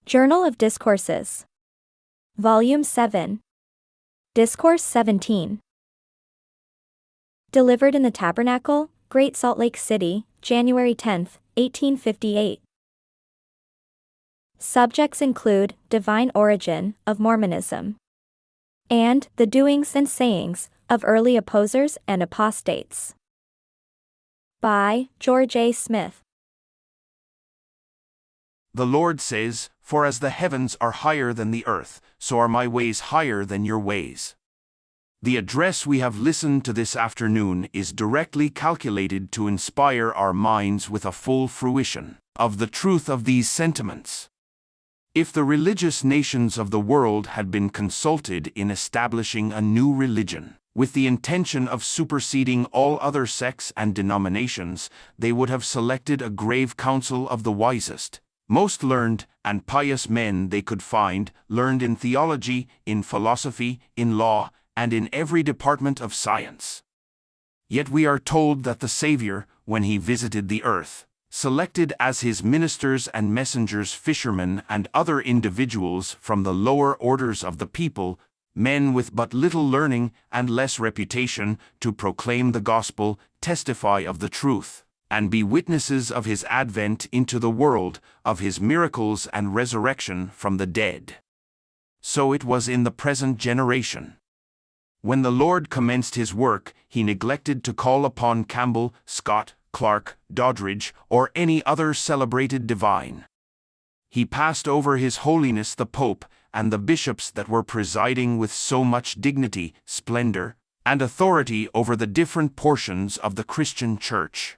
Journal of Discourses. Volume 7. Discourse 17. Delivered in the Tabernacle, Great Salt Lake City, January 10, 1858. Subjects include Divine Origin of Mormonism and The Doings and Sayings of Early Opposers and Apostates. By George A. Smith. The Lord says, "For as the heavens are higher than the earth, so are my ways higher than your ways." The address we have listened to this afternoon is directly calculated to inspire our minds with a full fruition of the truth of these sentiments. If the religious nations of the world had been consulted in establishing a new religion, with the intention of superseding all other sects and denominations, they would have selected a grave council of the wisest, most learned and pious men they could find, learned in theology, in philosophy, in law, and in every department of science. Yet we are told that the Savior, when he visited the earth, selected as his ministers and messengers fishermen and other individuals from the lower orders of the people, men with but little learning and less reputation, to proclaim the gospel, testify of the truth, and be witnesses of his advent into the world, of his miracles and resurrection from the dead. So it was in the present generation. When the Lord commenced his work, he neglected to call upon Campbell, Scott, Clark, Doddridge, or any other celebrated divine. He passed over His Holiness the Pope and the bishops that were presiding with so much dignity, splendor, and authority over the different portions of the Christian Church.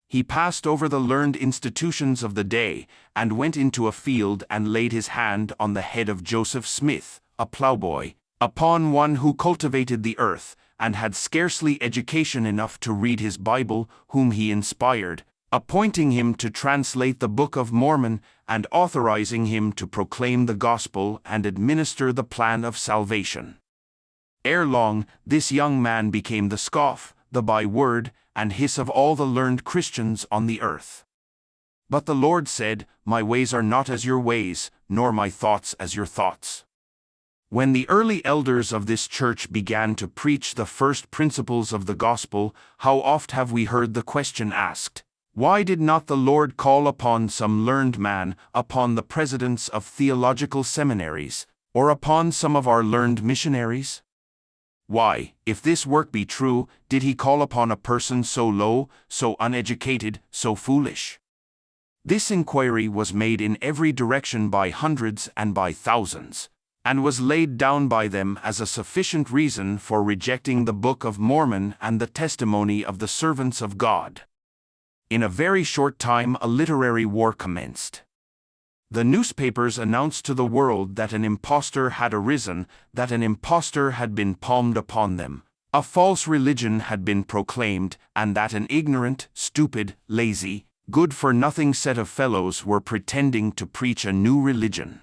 He passed over the learned institutions of the day, and went into a field and laid his hand on the head of Joseph Smith, a plowboy, upon one who cultivated the earth, and had scarcely education enough to read his Bible, whom he inspired, appointing him to translate the Book of Mormon, and authorizing him to proclaim the gospel and administer the plan of salvation. Ere long, this young man became the scoff, the byword, and hiss of all the learned Christians on the earth. But the Lord said, "My ways are not as your ways, nor my thoughts as your thoughts." When the early elders of this church began to preach the first principles of the gospel, how oft have we heard the question asked, "Why did not the Lord call upon some learned man, upon the presidents of theological seminaries, or upon some of our learned missionaries? Why, if this work be true, did he call upon a person so low, so uneducated, so foolish?" This inquiry was made in every direction by hundreds and by thousands, and was laid down by them as a sufficient reason for rejecting the Book of Mormon and the testimony of the servants of God. In a very short time a literary war commenced. The newspapers announced to the world that an impostor had arisen, that an impostor had been palmed upon them, a false religion had been proclaimed, and that an ignorant, stupid, lazy, good-for-nothing set of fellows were pretending to preach a new religion.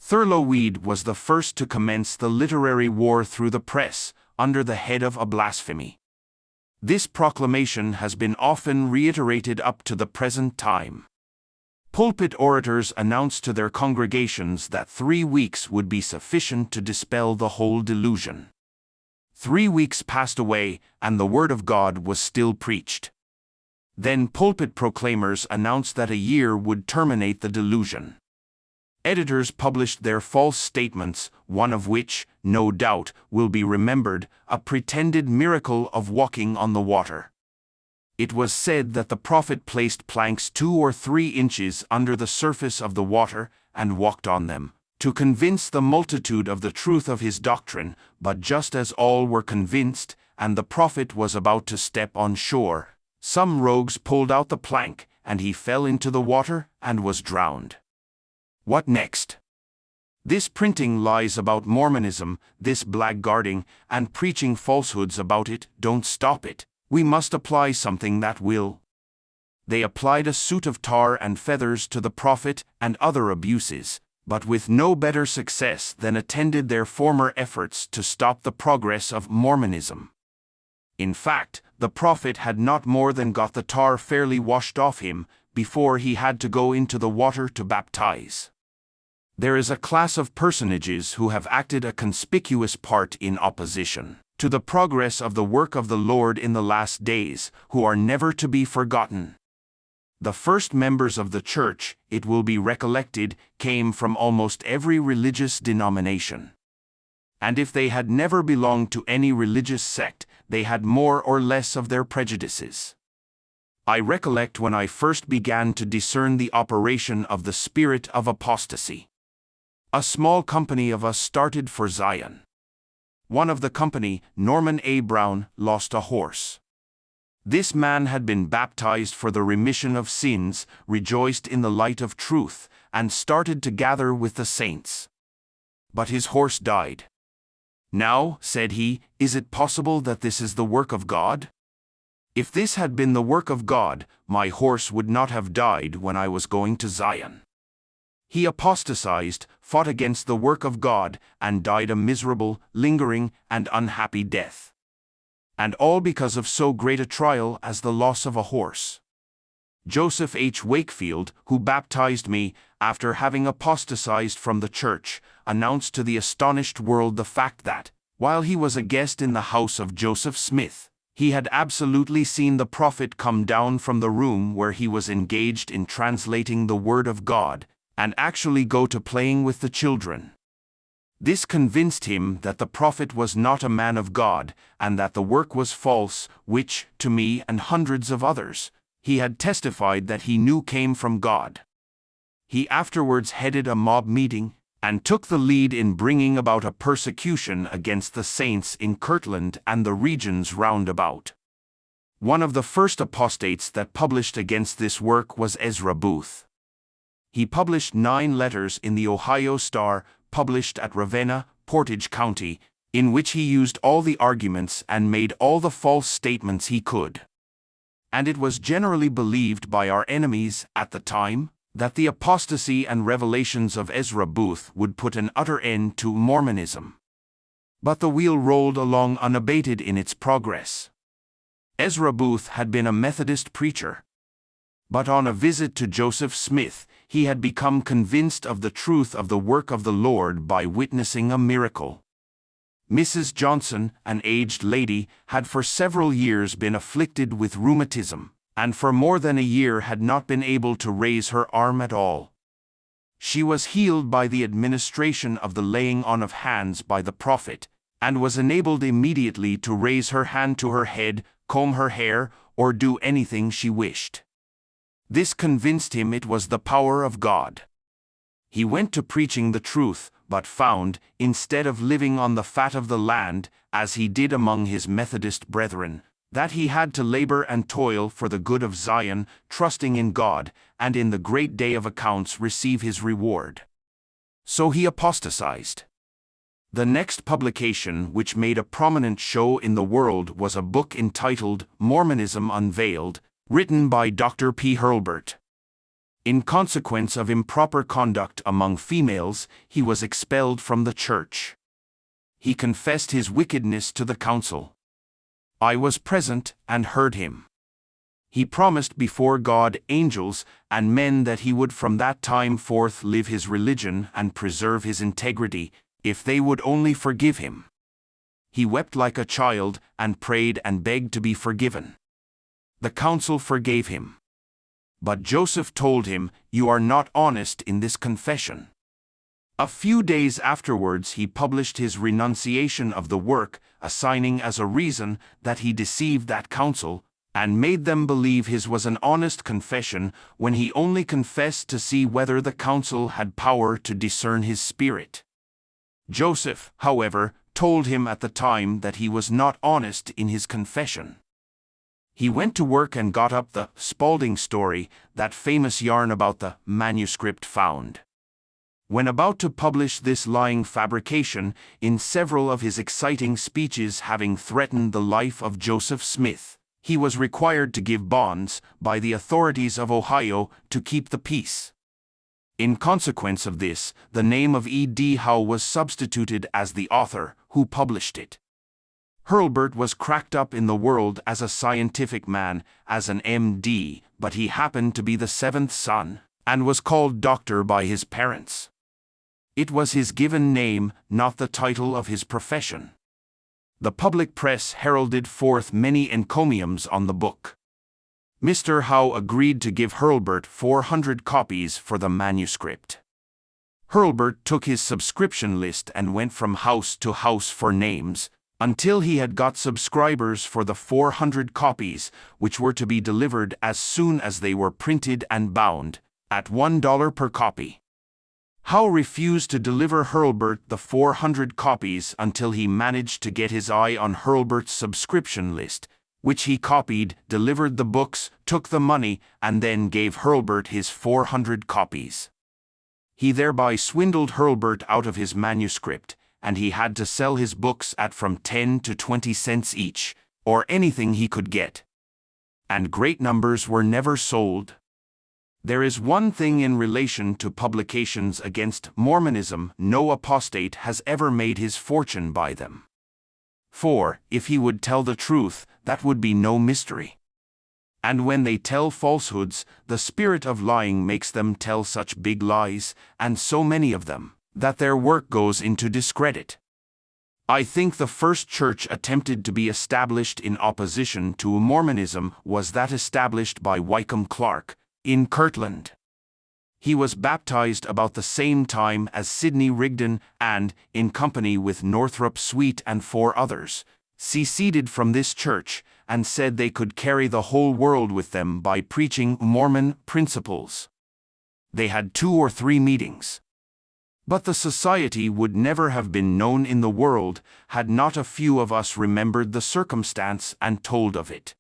Thurlow Weed was the first to commence the literary war through the press, under the head of a blasphemy. This proclamation has been often reiterated up to the present time. Pulpit orators announced to their congregations that 3 weeks would be sufficient to dispel the whole delusion. 3 weeks passed away, and the word of God was still preached. Then pulpit proclaimers announced that a year would terminate the delusion. Editors published their false statements, one of which, no doubt, will be remembered, a pretended miracle of walking on the water. It was said that the prophet placed planks 2 or 3 inches under the surface of the water, and walked on them, to convince the multitude of the truth of his doctrine, but just as all were convinced, and the prophet was about to step on shore, some rogues pulled out the plank, and he fell into the water, and was drowned. What next? This printing lies about Mormonism, this blackguarding, and preaching falsehoods about it, don't stop it. We must apply something that will. They applied a suit of tar and feathers to the prophet and other abuses, but with no better success than attended their former efforts to stop the progress of Mormonism. In fact, the prophet had not more than got the tar fairly washed off him before he had to go into the water to baptize. There is a class of personages who have acted a conspicuous part in opposition to the progress of the work of the Lord in the last days, who are never to be forgotten. The first members of the church, it will be recollected, came from almost every religious denomination. And if they had never belonged to any religious sect, they had more or less of their prejudices. I recollect when I first began to discern the operation of the spirit of apostasy. A small company of us started for Zion. One of the company, Norman A. Brown, lost a horse. This man had been baptized for the remission of sins, rejoiced in the light of truth, and started to gather with the saints. But his horse died. "Now," said he, "is it possible that this is the work of God? If this had been the work of God, my horse would not have died when I was going to Zion." He apostatized, fought against the work of God, and died a miserable, lingering, and unhappy death. And all because of so great a trial as the loss of a horse. Joseph H. Wakefield, who baptized me, after having apostatized from the church, announced to the astonished world the fact that, while he was a guest in the house of Joseph Smith, he had absolutely seen the prophet come down from the room where he was engaged in translating the Word of God, and actually go to playing with the children. This convinced him that the prophet was not a man of God, and that the work was false, which, to me and hundreds of others, he had testified that he knew came from God. He afterwards headed a mob meeting, and took the lead in bringing about a persecution against the saints in Kirtland and the regions round about. One of the first apostates that published against this work was Ezra Booth. He published 9 letters in the Ohio Star, published at Ravenna, Portage County, in which he used all the arguments and made all the false statements he could. And it was generally believed by our enemies at the time that the apostasy and revelations of Ezra Booth would put an utter end to Mormonism. But the wheel rolled along unabated in its progress. Ezra Booth had been a Methodist preacher. But on a visit to Joseph Smith, he had become convinced of the truth of the work of the Lord by witnessing a miracle. Mrs. Johnson, an aged lady, had for several years been afflicted with rheumatism, and for more than a year had not been able to raise her arm at all. She was healed by the administration of the laying on of hands by the prophet, and was enabled immediately to raise her hand to her head, comb her hair, or do anything she wished. This convinced him it was the power of God. He went to preaching the truth, but found, instead of living on the fat of the land, as he did among his Methodist brethren, that he had to labor and toil for the good of Zion, trusting in God, and in the great day of accounts receive his reward. So he apostatized. The next publication which made a prominent show in the world was a book entitled Mormonism Unveiled, written by Dr. P. Hurlburt. In consequence of improper conduct among females, he was expelled from the church. He confessed his wickedness to the council. I was present and heard him. He promised before God, angels, and men that he would from that time forth live his religion and preserve his integrity, if they would only forgive him. He wept like a child, and prayed and begged to be forgiven. The council forgave him. But Joseph told him, "You are not honest in this confession." A few days afterwards he published his renunciation of the work, assigning as a reason that he deceived that council, and made them believe his was an honest confession, when he only confessed to see whether the council had power to discern his spirit. Joseph, however, told him at the time that he was not honest in his confession. He went to work and got up the Spalding story, that famous yarn about the manuscript found. When about to publish this lying fabrication, in several of his exciting speeches having threatened the life of Joseph Smith, he was required to give bonds by the authorities of Ohio to keep the peace. In consequence of this, the name of E.D. Howe was substituted as the author who published it. Hurlburt was cracked up in the world as a scientific man, as an M.D., but he happened to be the 7th son, and was called doctor by his parents. It was his given name, not the title of his profession. The public press heralded forth many encomiums on the book. Mr. Howe agreed to give Hurlburt 400 copies for the manuscript. Hurlburt took his subscription list and went from house to house for names, until he had got subscribers for the 400 copies, which were to be delivered as soon as they were printed and bound, at $1 per copy. Howe refused to deliver Hurlburt the 400 copies until he managed to get his eye on Hurlburt's subscription list, which he copied, delivered the books, took the money, and then gave Hurlburt his 400 copies. He thereby swindled Hurlburt out of his manuscript, and he had to sell his books at from 10 to 20 cents each, or anything he could get. And great numbers were never sold. There is one thing in relation to publications against Mormonism: no apostate has ever made his fortune by them. For, if he would tell the truth, that would be no mystery. And when they tell falsehoods, the spirit of lying makes them tell such big lies, and so many of them, that their work goes into discredit. I think the first church attempted to be established in opposition to Mormonism was that established by Wycombe Clark, in Kirtland. He was baptized about the same time as Sidney Rigdon and, in company with Northrop Sweet and 4 others, seceded from this church, and said they could carry the whole world with them by preaching Mormon principles. They had 2 or 3 meetings. But the society would never have been known in the world had not a few of us remembered the circumstance and told of it.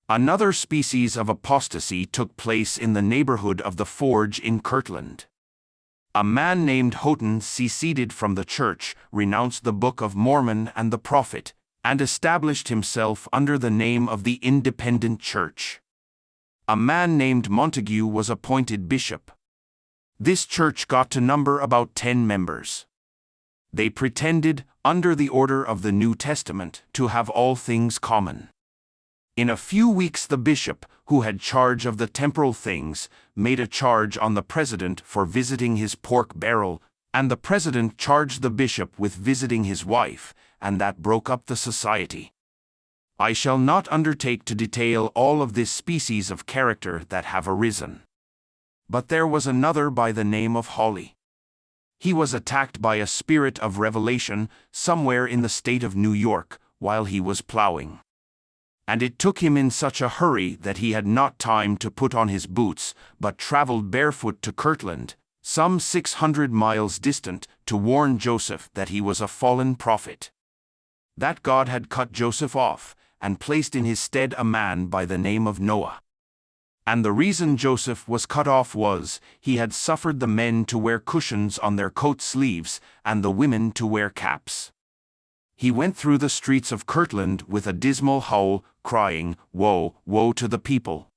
Another species of apostasy took place in the neighborhood of the Forge in Kirtland. A man named Houghton seceded from the church, renounced the Book of Mormon and the Prophet, and established himself under the name of the Independent Church. A man named Montague was appointed bishop. This church got to number about 10 members. They pretended, under the order of the New Testament, to have all things common. In a few weeks the bishop, who had charge of the temporal things, made a charge on the president for visiting his pork barrel, and the president charged the bishop with visiting his wife, and that broke up the society. I shall not undertake to detail all of this species of character that have arisen. But there was another by the name of Hawley. He was attacked by a spirit of revelation somewhere in the state of New York while he was plowing. And it took him in such a hurry that he had not time to put on his boots, but traveled barefoot to Kirtland, some 600 miles distant, to warn Joseph that he was a fallen prophet. That God had cut Joseph off, and placed in his stead a man by the name of Noah. And the reason Joseph was cut off was, he had suffered the men to wear cushions on their coat sleeves, and the women to wear caps. He went through the streets of Kirtland with a dismal howl, crying, "Woe, woe to the people."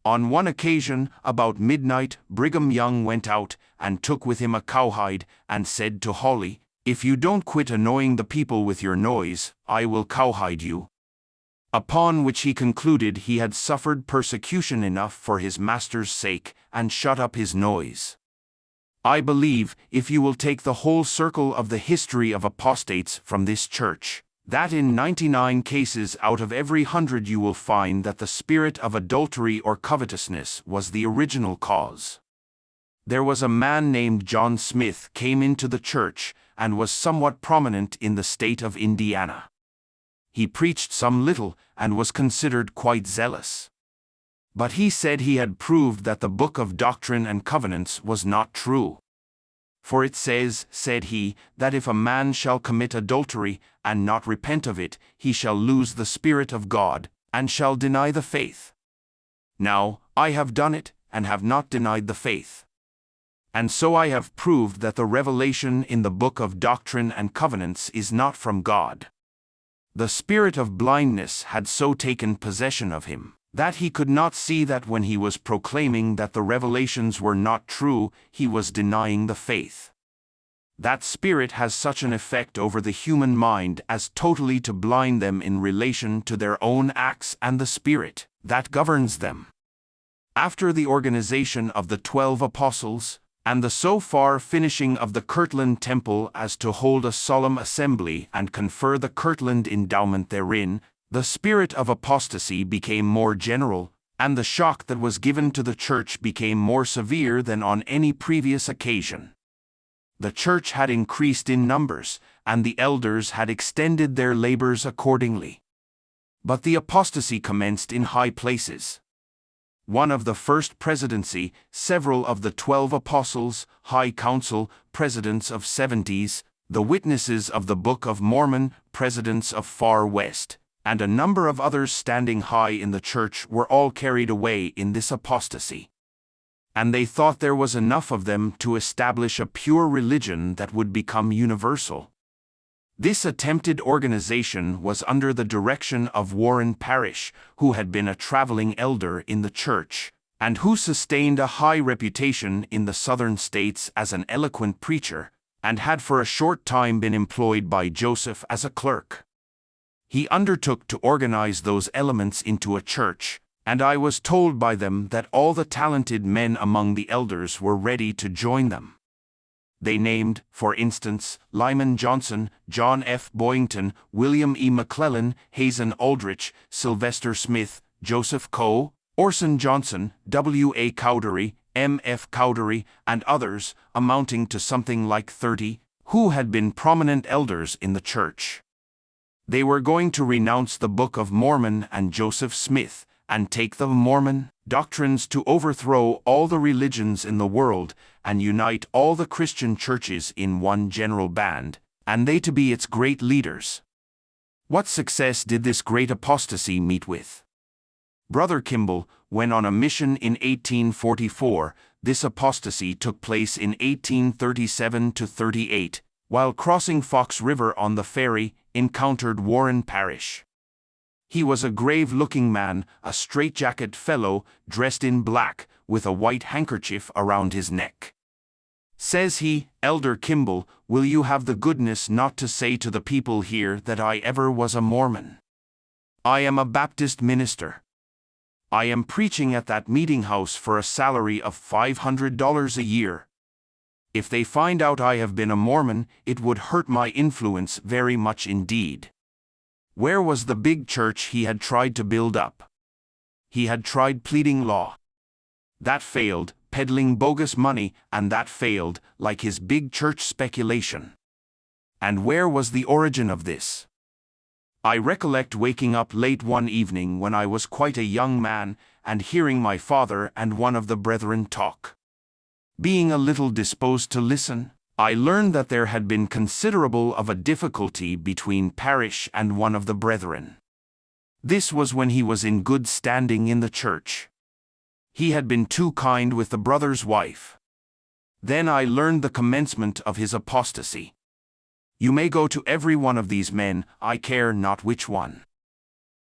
On one occasion, about midnight, Brigham Young went out, and took with him a cowhide, and said to Hawley, "If you don't quit annoying the people with your noise, I will cowhide you." Upon which he concluded he had suffered persecution enough for his master's sake, and shut up his noise. I believe, if you will take the whole circle of the history of apostates from this church, that in 99 cases out of every 100 you will find that the spirit of adultery or covetousness was the original cause. There was a man named John Smith came into the church, and was somewhat prominent in the state of Indiana. He preached some little, and was considered quite zealous. But he said he had proved that the Book of Doctrine and Covenants was not true. For it says, said he, that if a man shall commit adultery, and not repent of it, he shall lose the Spirit of God, and shall deny the faith. Now, I have done it, and have not denied the faith. And so I have proved that the revelation in the Book of Doctrine and Covenants is not from God. The spirit of blindness had so taken possession of him, that he could not see that when he was proclaiming that the revelations were not true, he was denying the faith. That spirit has such an effect over the human mind as totally to blind them in relation to their own acts and the Spirit that governs them. After the organization of the 12 apostles, and the so far finishing of the Kirtland Temple as to hold a solemn assembly and confer the Kirtland endowment therein, the spirit of apostasy became more general, and the shock that was given to the church became more severe than on any previous occasion. The church had increased in numbers, and the elders had extended their labors accordingly. But the apostasy commenced in high places. One of the first presidency, several of the 12 apostles, high council, presidents of 70s, the witnesses of the Book of Mormon, presidents of Far West, and a number of others standing high in the church were all carried away in this apostasy. And they thought there was enough of them to establish a pure religion that would become universal. This attempted organization was under the direction of Warren Parrish, who had been a traveling elder in the church, and who sustained a high reputation in the southern states as an eloquent preacher, and had for a short time been employed by Joseph as a clerk. He undertook to organize those elements into a church, and I was told by them that all the talented men among the elders were ready to join them. They named, for instance, Lyman Johnson, John F. Boyington, William E. McClellan, Hazen Aldrich, Sylvester Smith, Joseph Coe, Orson Johnson, W. A. Cowdery, M. F. Cowdery, and others, amounting to something like 30, who had been prominent elders in the church. They were going to renounce the Book of Mormon and Joseph Smith, and take the Mormon doctrines to overthrow all the religions in the world, and unite all the Christian churches in one general band, and they to be its great leaders. What success did this great apostasy meet with? Brother Kimball, when on a mission in 1844, this apostasy took place in 1837–38, while crossing Fox River on the ferry, encountered Warren Parrish. He was a grave-looking man, a straitjacket fellow, dressed in black, with a white handkerchief around his neck. Says he, "Elder Kimball, will you have the goodness not to say to the people here that I ever was a Mormon? I am a Baptist minister. I am preaching at that meeting house for a salary of $500 a year. If they find out I have been a Mormon, it would hurt my influence very much indeed." Where was the big church he had tried to build up? He had tried pleading law. That failed, peddling bogus money, and that failed, like his big church speculation. And where was the origin of this? I recollect waking up late one evening when I was quite a young man, and hearing my father and one of the brethren talk. Being a little disposed to listen, I learned that there had been considerable of a difficulty between Parrish and one of the brethren. This was when he was in good standing in the church. He had been too kind with the brother's wife. Then I learned the commencement of his apostasy. You may go to every one of these men, I care not which one.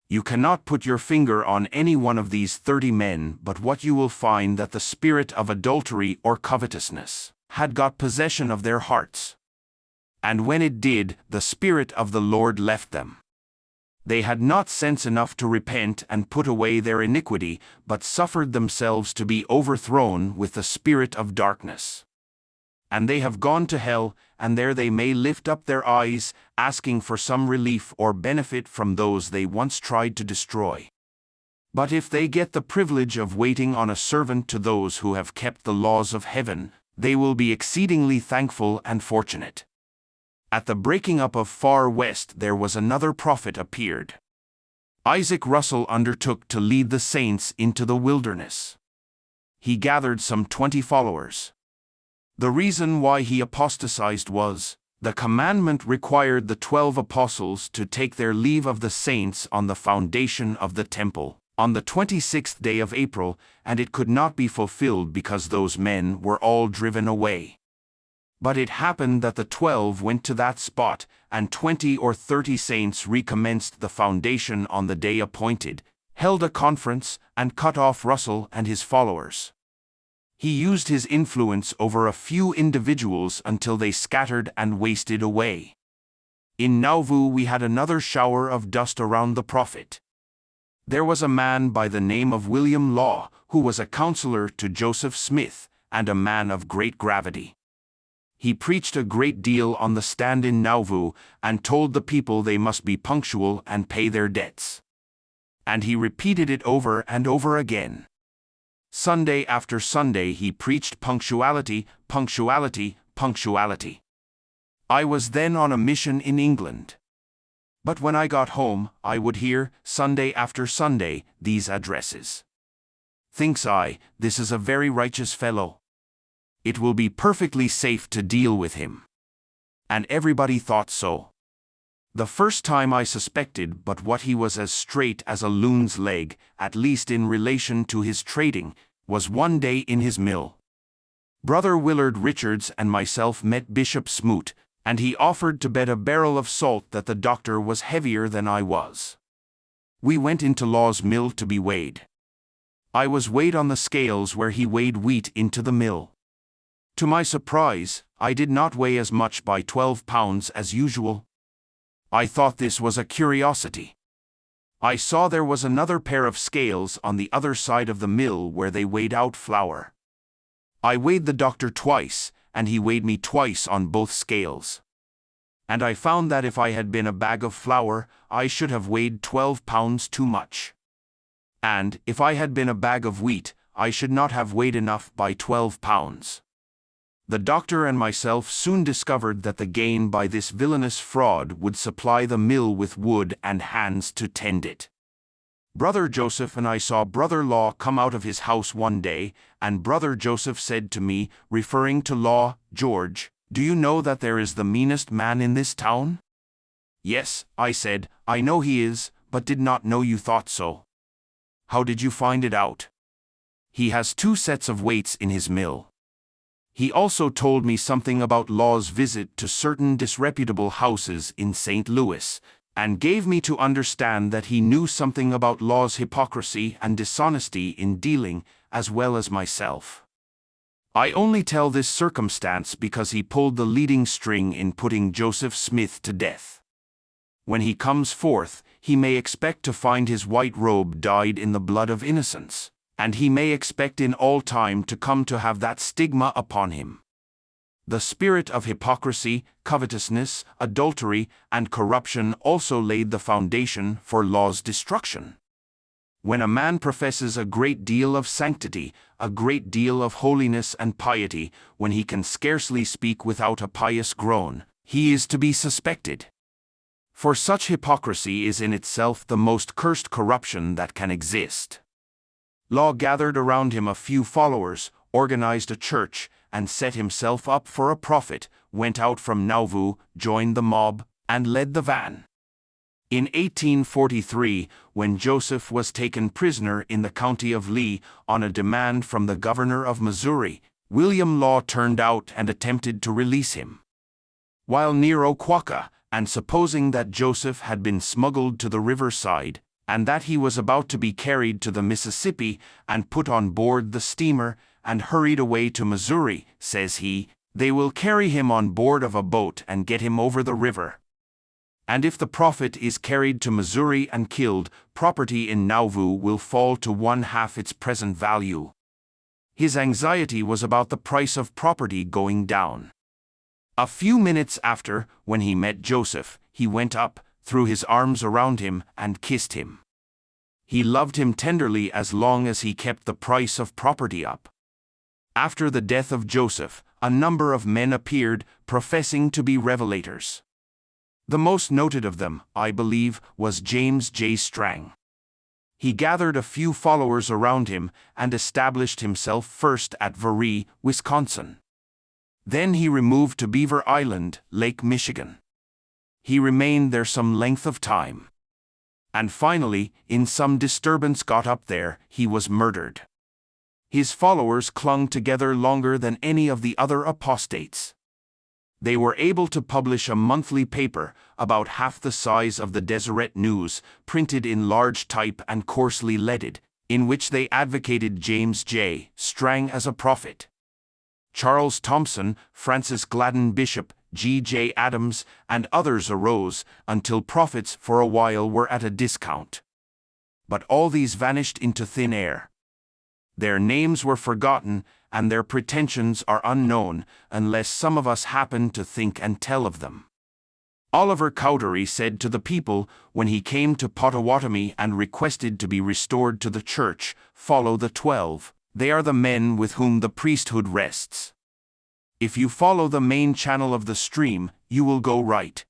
You cannot put your finger on any one of these 30 men, but what you will find that the spirit of adultery or covetousness had got possession of their hearts. And when it did, the Spirit of the Lord left them. They had not sense enough to repent and put away their iniquity, but suffered themselves to be overthrown with the spirit of darkness. And they have gone to hell, and there they may lift up their eyes, asking for some relief or benefit from those they once tried to destroy. But if they get the privilege of waiting on a servant to those who have kept the laws of heaven, they will be exceedingly thankful and fortunate. At the breaking up of Far West there was another prophet appeared. Isaac Russell undertook to lead the saints into the wilderness. He gathered some 20 followers. The reason why he apostatized was, the commandment required the 12 apostles to take their leave of the saints on the foundation of the temple, on the 26th day of April, and it could not be fulfilled because those men were all driven away. But it happened that the 12 went to that spot, and 20 or 30 saints recommenced the foundation on the day appointed, held a conference, and cut off Russell and his followers. He used his influence over a few individuals until they scattered and wasted away. In Nauvoo we had another shower of dust around the prophet. There was a man by the name of William Law, who was a counselor to Joseph Smith, and a man of great gravity. He preached a great deal on the stand in Nauvoo, and told the people they must be punctual and pay their debts. And he repeated it over and over again. Sunday after Sunday he preached punctuality, punctuality, punctuality. I was then on a mission in England. But when I got home, I would hear, Sunday after Sunday, these addresses. Thinks I, this is a very righteous fellow. It will be perfectly safe to deal with him. And everybody thought so. The first time I suspected but what he was as straight as a loon's leg, at least in relation to his trading, was one day in his mill. Brother Willard Richards and myself met Bishop Smoot, and he offered to bet a barrel of salt that the doctor was heavier than I was. We went into Law's mill to be weighed. I was weighed on the scales where he weighed wheat into the mill. To my surprise, I did not weigh as much by 12 pounds as usual. I thought this was a curiosity. I saw there was another pair of scales on the other side of the mill where they weighed out flour. I weighed the doctor twice, and he weighed me twice on both scales. And I found that if I had been a bag of flour, I should have weighed 12 pounds too much. And, if I had been a bag of wheat, I should not have weighed enough by 12 pounds. The doctor and myself soon discovered that the gain by this villainous fraud would supply the mill with wood and hands to tend it. Brother Joseph and I saw Brother Law come out of his house one day, and Brother Joseph said to me, referring to Law, George, do you know that there is the meanest man in this town? Yes, I said, I know he is, but did not know you thought so. How did you find it out? He has 2 sets of weights in his mill. He also told me something about Law's visit to certain disreputable houses in St. Louis, and gave me to understand that he knew something about Law's hypocrisy and dishonesty in dealing, as well as myself. I only tell this circumstance because he pulled the leading string in putting Joseph Smith to death. When he comes forth, he may expect to find his white robe dyed in the blood of innocence, and he may expect in all time to come to have that stigma upon him. The spirit of hypocrisy, covetousness, adultery, and corruption also laid the foundation for Law's destruction. When a man professes a great deal of sanctity, a great deal of holiness and piety, when he can scarcely speak without a pious groan, he is to be suspected. For such hypocrisy is in itself the most cursed corruption that can exist. Law gathered around him a few followers, organized a church, and set himself up for a prophet, went out from Nauvoo, joined the mob, and led the van. In 1843, when Joseph was taken prisoner in the county of Lee on a demand from the governor of Missouri, William Law turned out and attempted to release him. While near Oquawka, and supposing that Joseph had been smuggled to the riverside, and that he was about to be carried to the Mississippi and put on board the steamer and hurried away to Missouri, says he, they will carry him on board of a boat and get him over the river. And if the prophet is carried to Missouri and killed, property in Nauvoo will fall to 1/2 its present value. His anxiety was about the price of property going down. A few minutes after, when he met Joseph, he went up, threw his arms around him, and kissed him. He loved him tenderly as long as he kept the price of property up. After the death of Joseph, a number of men appeared, professing to be revelators. The most noted of them, I believe, was James J. Strang. He gathered a few followers around him and established himself first at Veree, Wisconsin. Then he removed to Beaver Island, Lake Michigan. He remained there some length of time. And finally, in some disturbance got up there, he was murdered. His followers clung together longer than any of the other apostates. They were able to publish a monthly paper, about half the size of the Deseret News, printed in large type and coarsely leaded, in which they advocated James J. Strang as a prophet. Charles Thompson, Francis Gladden Bishop, G. J. Adams, and others arose, until prophets for a while were at a discount. But all these vanished into thin air. Their names were forgotten, and their pretensions are unknown, unless some of us happen to think and tell of them. Oliver Cowdery said to the people, when he came to Potawatomi and requested to be restored to the church, "Follow the 12. They are the men with whom the priesthood rests. If you follow the main channel of the stream, you will go right.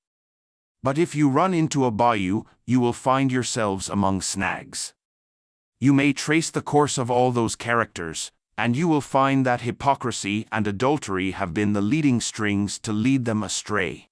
But if you run into a bayou, you will find yourselves among snags. You may trace the course of all those characters, and you will find that hypocrisy and adultery have been the leading strings to lead them astray.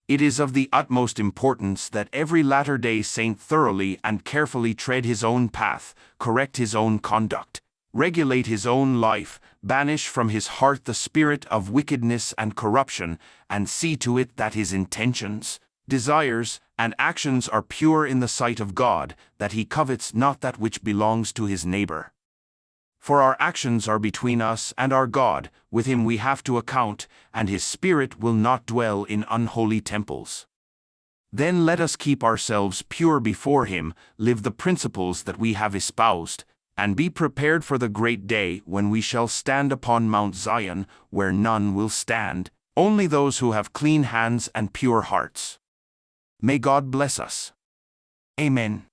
It is of the utmost importance that every Latter-day Saint thoroughly and carefully tread his own path, correct his own conduct, regulate his own life, banish from his heart the spirit of wickedness and corruption, and see to it that his intentions, desires, and actions are pure in the sight of God, that he covets not that which belongs to his neighbor. For our actions are between us and our God, with him we have to account, and his Spirit will not dwell in unholy temples. Then let us keep ourselves pure before him, live the principles that we have espoused, and be prepared for the great day when we shall stand upon Mount Zion, where none will stand, only those who have clean hands and pure hearts. May God bless us. Amen.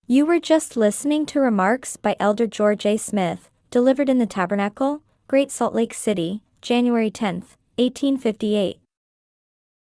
You were just listening to remarks by Elder George A. Smith, delivered in the Tabernacle, Great Salt Lake City, January 10, 1858.